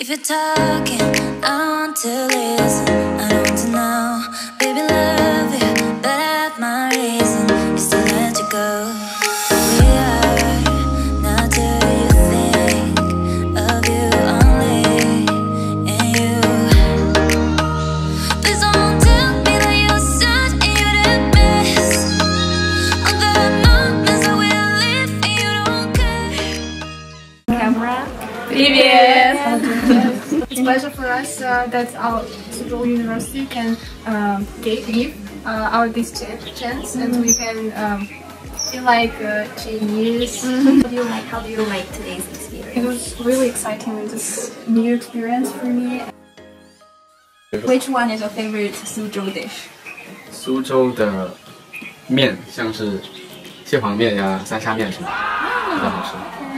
you're talking, I want to listen. I don't want to know, baby, love you, but I have my reason. Used to let you go. We are, now do you think of you only and you? Please don't tell me that you're sad and you didn't miss all the moments that we live and you don't care. Camera. Привет! It's a pleasure for us that our Suzhou University can give our this chance, and we can feel like Chinese. How do you like today's experience? It was really exciting and just new experience for me. Which one is your favorite Suzhou dish? 苏州的面像是蟹黄面呀、三虾面什么的，比较好吃。